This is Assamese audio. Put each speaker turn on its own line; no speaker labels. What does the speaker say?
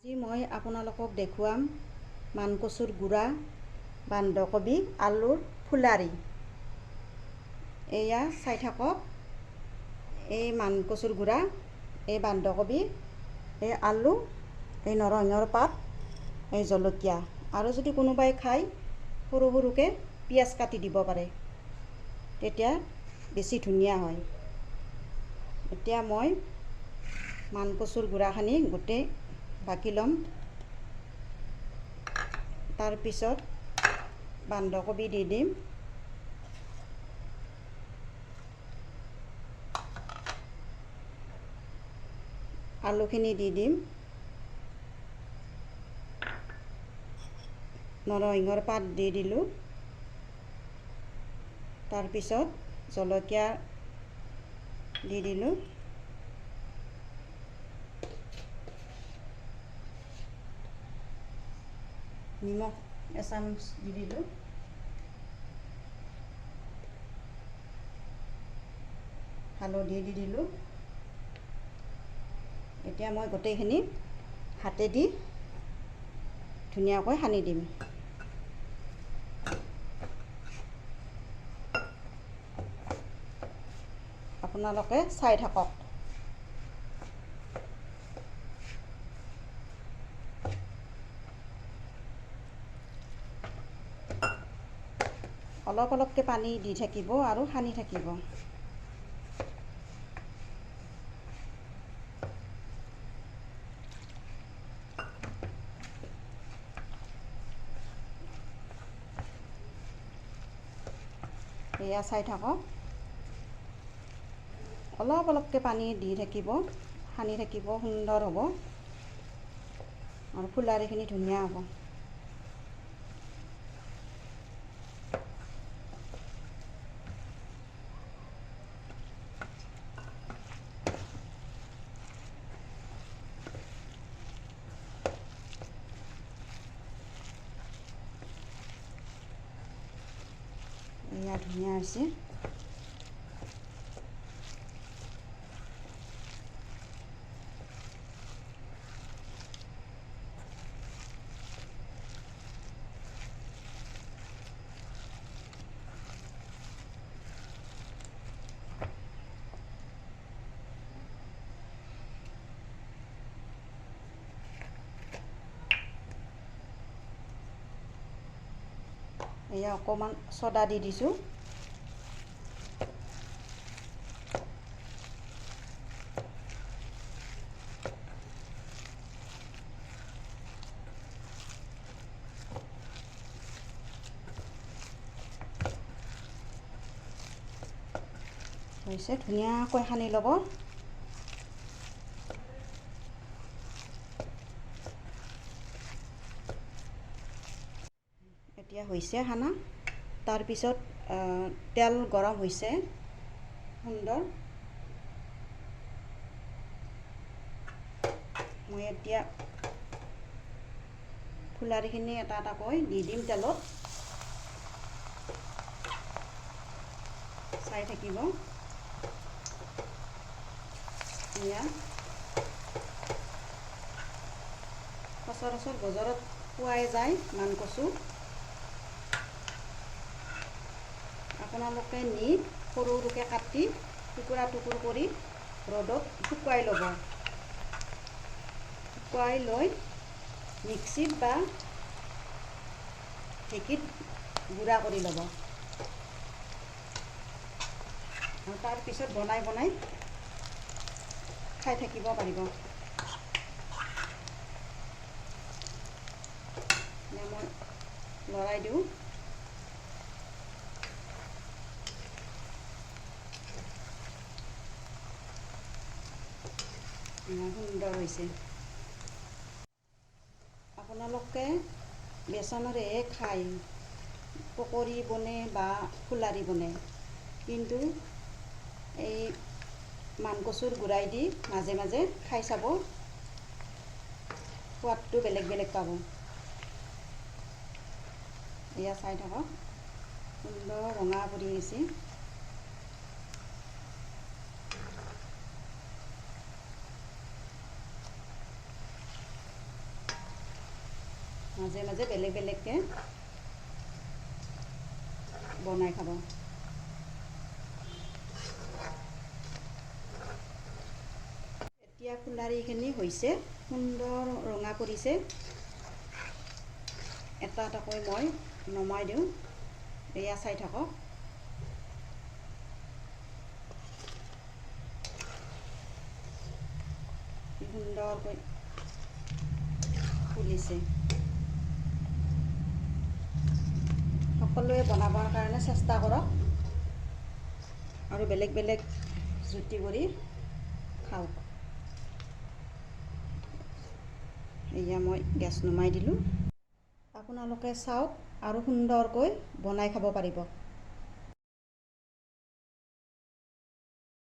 আজি মই আপোনালোকক দেখুৱাম মানকচুৰ গুড়া, বন্ধাকবি, আলুৰ ফুলাৰি। এয়া চাই থাকক। এই মানকচুৰ গুড়া, এই বন্ধাকবি, এই আলু, এই নৰসিংহৰ পাত, এই জলকীয়া, আৰু যদি কোনোবাই খায় সৰু সৰুকৈ পিঁয়াজ কাটি দিব পাৰে, তেতিয়া বেছি ধুনীয়া হয়। এতিয়া মই মানকচুৰ গুড়াখিনি গোটেই বাকি ল'ম। তাৰপিছত বন্ধাকবি দি দিম, আলুখিনি দি দিম, নৰসিংহৰ পাত দি দিলোঁ, তাৰপিছত জলকীয়া দি দিলোঁ, নিমখ এচামুচ দি দিলোঁ, হালধি দি দিলোঁ। এতিয়া মই গোটেইখিনি হাতেদি ধুনীয়াকৈ সানি দিম। আপোনালোকে চাই থাকক। অলপ অলপকৈ পানী দি থাকিব আৰু সানি থাকিব। এয়া চাই থাকক। অলপ অলপকৈ পানী দি থাকিব, সানি থাকিব, সুন্দৰ হ'ব আৰু ফুলাৰিখিনি ধুনীয়া হ'ব। এয়া ধুনীয়া হৈছে। এয়া অকণমান ছ'ডা দি দিছোঁ। হৈছে, ধুনীয়াকৈ সানি ল'ব। এতিয়া হৈছে সানা। তাৰপিছত তেল গৰম হৈছে সুন্দৰ। মই এতিয়া ফুলাৰিখিনি এটা এটাকৈ দি দিম তেলত। চাই থাকিব। এয়া সচৰাচৰ বজাৰত পোৱাই যায় মানকচু। আপোনালোকে নি সৰু সৰুকৈ কাটি টুকুৰা টুকুৰ কৰি ৰ'দত শুকুৱাই ল'ব। শুকুৱাই লৈ মিক্সিত বা ঢেঁকীত গুড়া কৰি ল'ব। আৰু তাৰপিছত বনাই বনাই খাই থাকিব পাৰিব। মই লৰাই দিওঁ। সুন্দৰ হৈছে। আপোনালোকে বেচনৰেহে খায়, পকৰি বনে বা ফুলাৰি বনে, কিন্তু এই মানকচুৰ গুড়াই দি মাজে মাজে খাই চাব, সোৱাদটো বেলেগ বেলেগ পাব। এয়া চাই থাকক, সুন্দৰ ৰঙা পৰি গৈছে। মাজে মাজে বেলেগ বেলেগকৈ বনাই খাব। এতিয়া ফুলাৰিখিনি হৈছে, সুন্দৰ ৰঙা পৰিছে। এটা এটাকৈ মই নমাই দিওঁ, এয়া চাই থাকক। সুন্দৰকৈ ফুলিছে। সকলোৱে বনাবৰ কাৰণে চেষ্টা কৰক আৰু বেলেগ বেলেগ জুতি কৰি খাওক। এয়া মই গেছ নুমাই দিলোঁ। আপোনালোকে চাওক আৰু সুন্দৰকৈ বনাই খাব পাৰিব।